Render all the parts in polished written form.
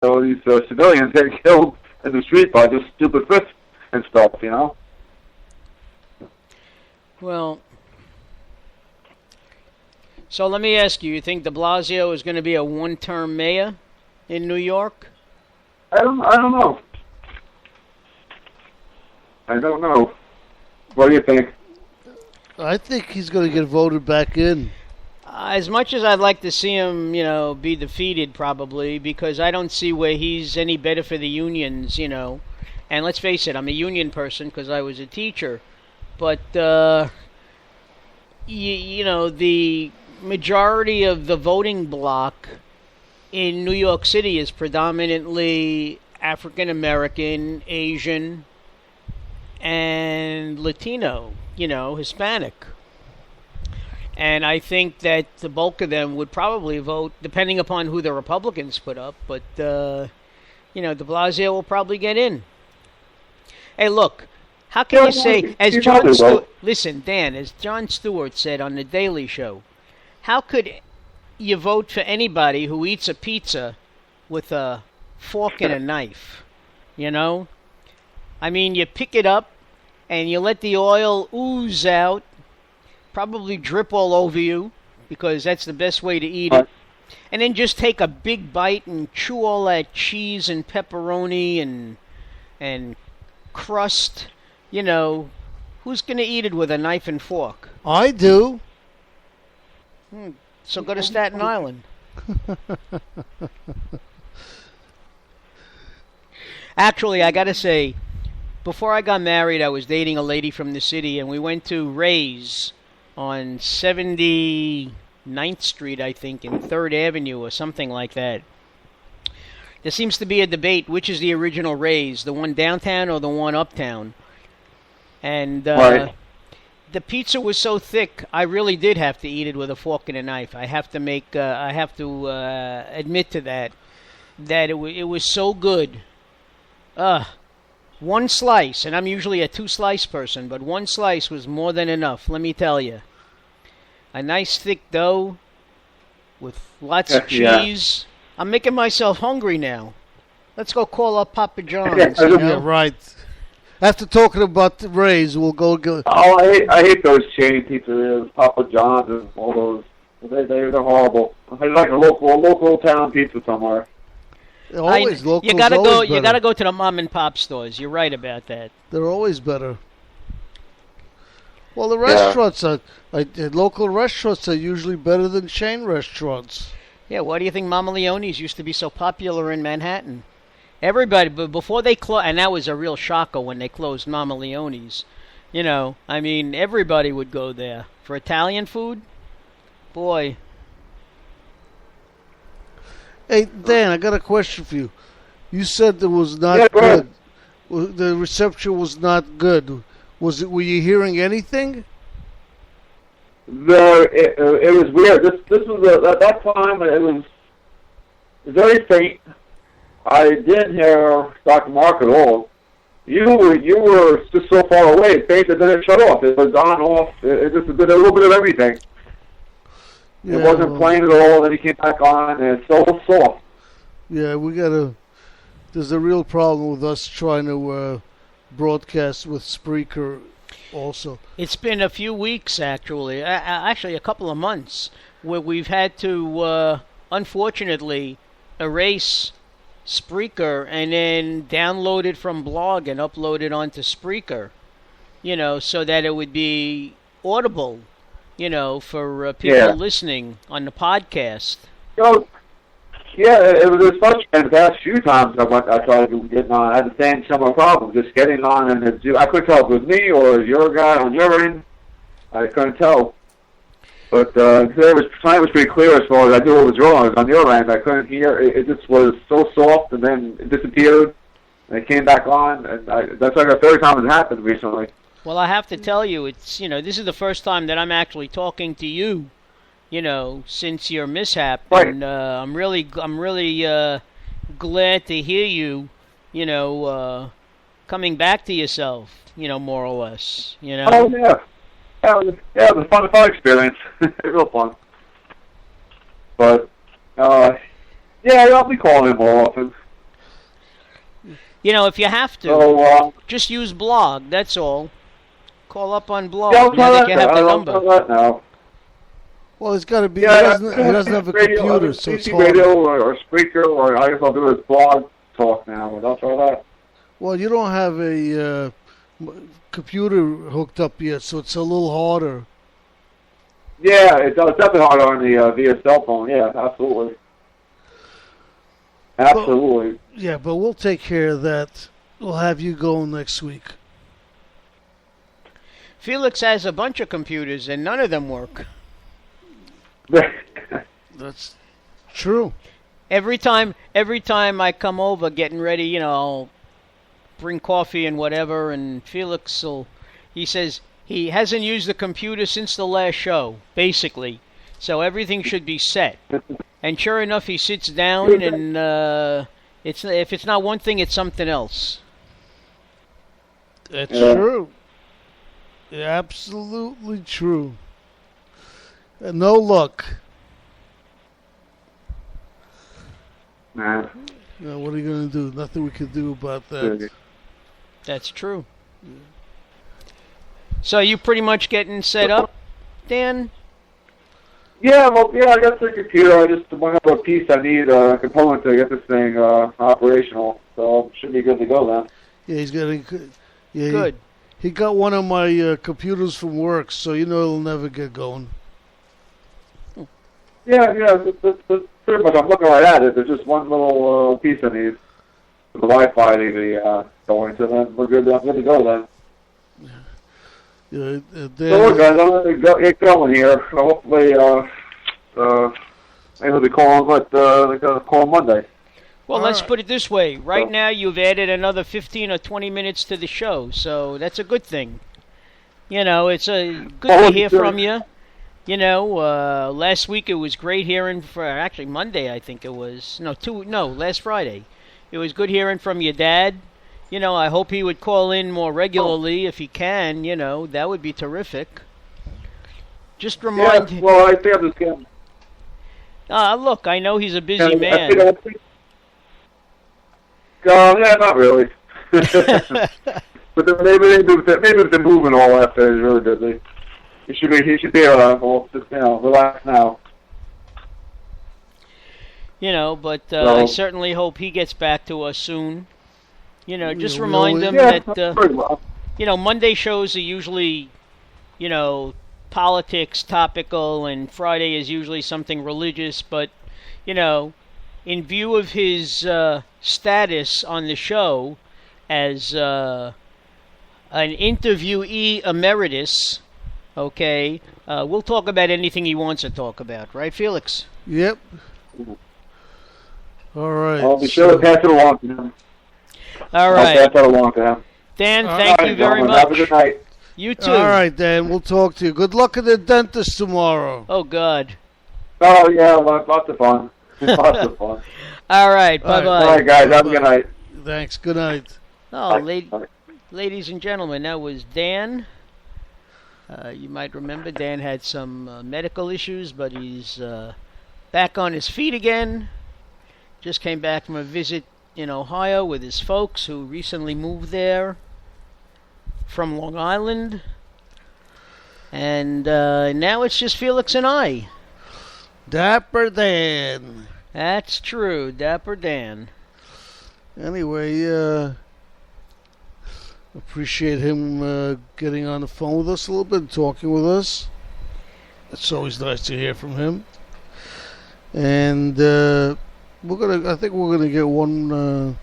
So these civilians get killed in the street by just stupid fists and stuff, you know? Well, so let me ask you, you think de Blasio is going to be a one-term mayor in New York? I don't know. I don't know. What do you think? I think he's going to get voted back in. As much as I'd like to see him, be defeated probably, because I don't see where he's any better for the unions, And let's face it, I'm a union person because I was a teacher. But, the majority of the voting bloc in New York City is predominantly African American, Asian, and Latino, Hispanic. And I think that the bulk of them would probably vote, depending upon who the Republicans put up. But, de Blasio will probably get in. Hey, look, how can you say, as Jon Stewart, listen, Dan, as Jon Stewart said on The Daily Show, how could you vote for anybody who eats a pizza with a fork and a knife? I mean, you pick it up and you let the oil ooze out, probably drip all over you, because that's the best way to eat it. And then just take a big bite and chew all that cheese and pepperoni and crust. Who's going to eat it with a knife and fork? I do. So go to Staten Island. Actually, I got to say, before I got married, I was dating a lady from the city, and we went to Ray's on 79th Street, I think, in 3rd Avenue or something like that. There seems to be a debate, which is the original Ray's, the one downtown or the one uptown. And Right. the pizza was so thick, I really did have to eat it with a fork and a knife. I have to admit to that it was so good. One slice, and I'm usually a 2-slice person, but one slice was more than enough, let me tell you. A nice thick dough with lots of cheese. Yeah. I'm making myself hungry now. Let's go call up Papa John's. Yeah, right. After talking about the Rays, we'll go. Oh, I hate those chain pizzerias, Papa John's and all those. They're horrible. I like a local town pizza somewhere. Always local. You gotta go to the mom and pop stores. You're right about that. They're always better. Well, the restaurants local restaurants are usually better than chain restaurants. Yeah, why do you think Mama Leone's used to be so popular in Manhattan? Everybody, but before they closed, and that was a real shocker when they closed Mama Leone's. Everybody would go there for Italian food. Boy. Hey, Dan, I got a question for you. You said it was not good. The reception was not good. Were you hearing anything? It was weird. This was at that time. It was very faint. I didn't hear Dr. Mark at all. You were just so far away. It fainted, then it shut off. It was on off. It just did a little bit of everything. Yeah, it wasn't playing at all. Then he came back on, and it's so soft. Yeah, there's a real problem with us trying to broadcast with Spreaker also. It's been a few weeks, actually. Actually, a couple of months, where we've had to, unfortunately, erase Spreaker and then download it from blog and upload it onto Spreaker, so that it would be audible, for people listening on the podcast. Yeah, it was especially in the past few times I tried to get on. I had the same similar problem, just getting on and I couldn't tell if it was me or your guy on your end. I couldn't tell. But tonight was pretty clear as far as I knew what was wrong. On your end, I couldn't hear. It just was so soft, and then it disappeared, and it came back on. And that's like the third time it's happened recently. Well, I have to tell you, it's this is the first time that I'm actually talking to you, since your mishap, right. And I'm really glad to hear you, coming back to yourself, more or less, Oh yeah. Yeah, it was a fun experience. Real fun. But, I'll be calling him more often. If you have to, So, just use blog. That's all. Call up on blog. yeah, I'll Now try that that. you have the I'll number. try that now. Well, it's got to be. Yeah, he doesn't have a radio, computer, so it's CC hard. radio or Spreaker, or I guess I'll do his blog talk now. But I'll try that. Well, you don't have a computer hooked up yet, so it's a little harder. Yeah, it's definitely hard on the via cell phone. Yeah, absolutely. Absolutely. Yeah, but we'll take care of that. We'll have you go next week. Felix has a bunch of computers, and none of them work. That's true. Every time I come over, getting ready, I'll bring coffee and whatever, and he says he hasn't used the computer since the last show, basically. So everything should be set. And sure enough, he sits down, and if it's not one thing, it's something else. That's true. Absolutely true. No luck. Nah. What are you going to do? Nothing we can do about that. That's true. So you pretty much getting set up, Dan? Yeah, well, I got the computer. I just one other piece I need, a component to get this thing operational. So should be good to go then. Yeah, he's getting. Yeah, good. He got one of my computers from work, so it'll never get going. Yeah, that's pretty much. I'm looking right at it. There's just one little piece I need for the Wi-Fi to be going. So then we're good. I'm good to go then. Yeah, so look, guys, I'm going to get going here. So hopefully, maybe we'll be calling, but they're going to call Monday. Well, let's put it this way. Right now, you've added another 15 or 20 minutes to the show, so that's a good thing. It's good to hear from you. Last week it was great hearing actually Monday, I think it was. Last Friday. It was good hearing from your dad. I hope he would call in more regularly if he can. That would be terrific. Just remind him. Yeah, well, I think I'm just kidding. Look, I know he's a busy man. Yeah, not really. But maybe if they're moving all after he's really busy. He should be just relax now. But I certainly hope he gets back to us soon. Just remind him that Monday shows are usually, politics, topical, and Friday is usually something religious. But, in view of his status on the show as an interviewee emeritus, okay, we'll talk about anything he wants to talk about, right, Felix? Yep. All right. I'll be sure to pass it along to him. All right. I'll pass that along to him. Dan, thank you very much. Have a good night. You too. All right, Dan. We'll talk to you. Good luck at the dentist tomorrow. Oh, God. Oh, yeah, lots of fun. Lots of fun. All right, bye-bye. All right, guys, have a good night. Thanks. Good night. Oh, ladies and gentlemen, that was Dan. You might remember Dan had some medical issues, but he's back on his feet again. Just came back from a visit in Ohio with his folks who recently moved there from Long Island. And now it's just Felix and I. Dapper Dan. That's true, Dapper Dan. Anyway, appreciate him getting on the phone with us a little bit and talking with us. It's always nice to hear from him. And I think we're gonna get one.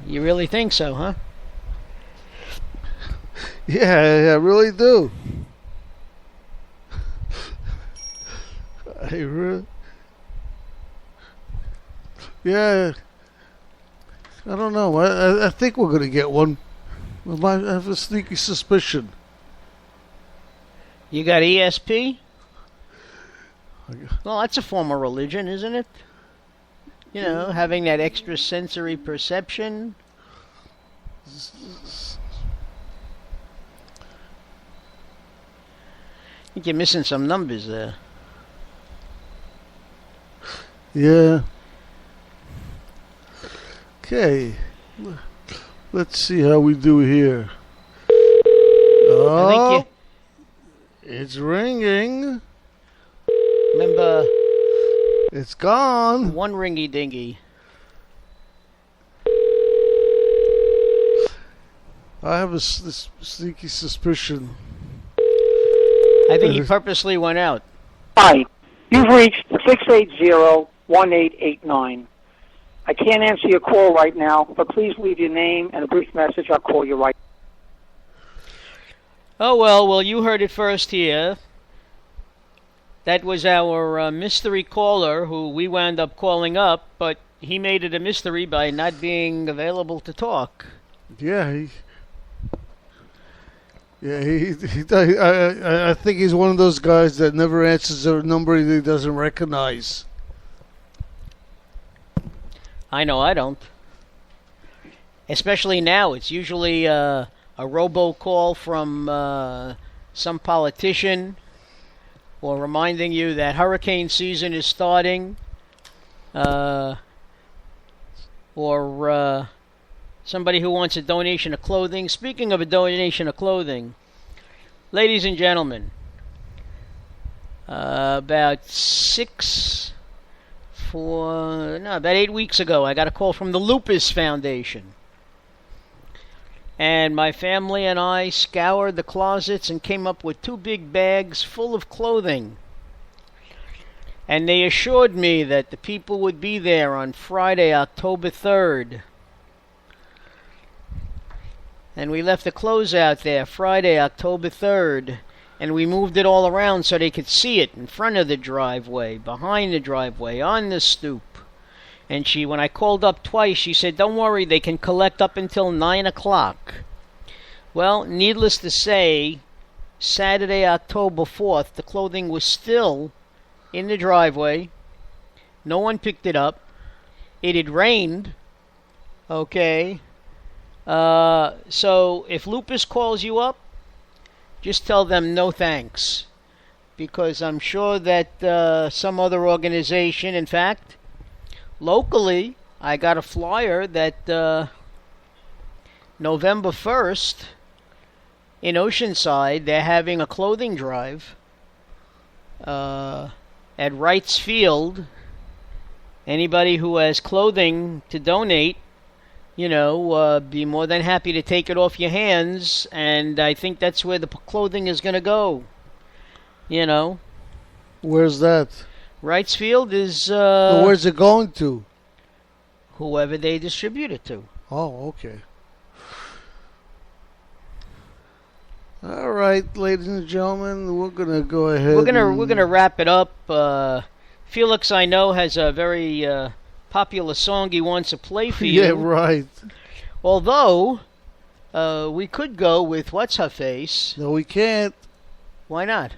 You really think so, huh? Yeah, I really do. Yeah, I don't know. I think we're gonna get one. I have a sneaky suspicion. You got ESP? Well, that's a form of religion, isn't it? Having that extra sensory perception. I think you're missing some numbers there. Yeah. Okay. Let's see how we do here. I think It's ringing. remember It's gone. one ringy dingy. I have this sneaky suspicion. I think he purposely went out. Hi, you've reached 680-1889. I can't answer your call right now, but please leave your name and a brief message. I'll call you right. Oh, well, you heard it first here. That was our mystery caller who we wound up calling up, but he made it a mystery by not being available to talk. Yeah, I think he's one of those guys that never answers a number he doesn't recognize. I know I don't. Especially now. It's usually a robocall from some politician or reminding you that hurricane season is starting. Or somebody who wants a donation of clothing. Speaking of a donation of clothing, ladies and gentlemen, about 8 weeks ago, I got a call from the Lupus Foundation. And my family and I scoured the closets and came up with 2 big bags full of clothing. And they assured me that the people would be there on Friday, October 3rd. And we left the clothes out there Friday, October 3rd. And we moved it all around so they could see it in front of the driveway, behind the driveway, on the stoop. And when I called up twice, she said, don't worry, they can collect up until 9 o'clock. Well, needless to say, Saturday, October 4th, the clothing was still in the driveway. No one picked it up. It had rained. Okay. So if Lupus calls you up, just tell them no thanks. Because I'm sure that some other organization, in fact, locally, I got a flyer that November 1st in Oceanside, they're having a clothing drive at Wrights Field. Anybody who has clothing to donate, be more than happy to take it off your hands. And I think that's where the clothing is going to go. Where's that? Wrights Field is... where's it going to? Whoever they distribute it to. Oh, okay. All right, ladies and gentlemen, we're gonna go ahead. We're gonna wrap it up. Felix, I know, has a very popular song he wants to play for you. Yeah, right. Although we could go with What's Her Face. No, we can't. Why not?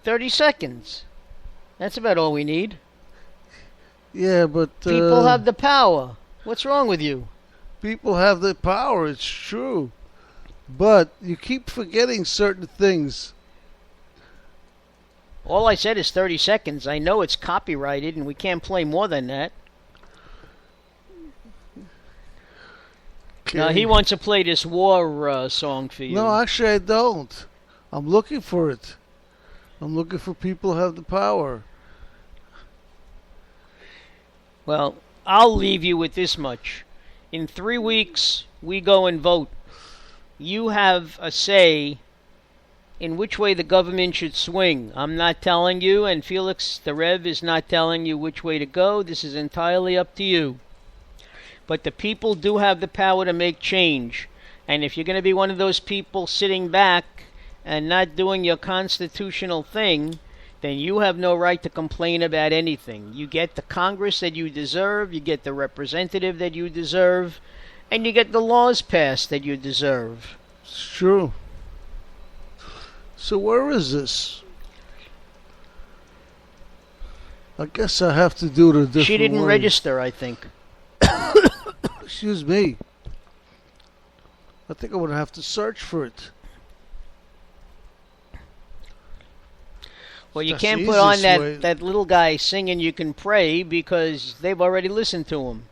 30 seconds. That's about all we need. Yeah, but... people have the power. What's wrong with you? People have the power, it's true. But you keep forgetting certain things. All I said is 30 seconds. I know it's copyrighted and we can't play more than that. Okay. Now, he wants to play this war song for you. No, actually I don't. I'm looking for it. I'm looking for people who have the power. Well, I'll leave you with this much. In 3 weeks, we go and vote. You have a say in which way the government should swing. I'm not telling you, and Felix the Rev is not telling you which way to go. This is entirely up to you. But the people do have the power to make change. And if you're going to be one of those people sitting back and not doing your constitutional thing, then you have no right to complain about anything. You get the Congress that you deserve, you get the representative that you deserve, and you get the laws passed that you deserve. It's true. So where is this? I guess I have to do it a different way. She didn't register, I think. Excuse me. I think I'm going to have to search for it. Well, you That's can't the put on easiest way. that little guy singing You Can Pray because they've already listened to him.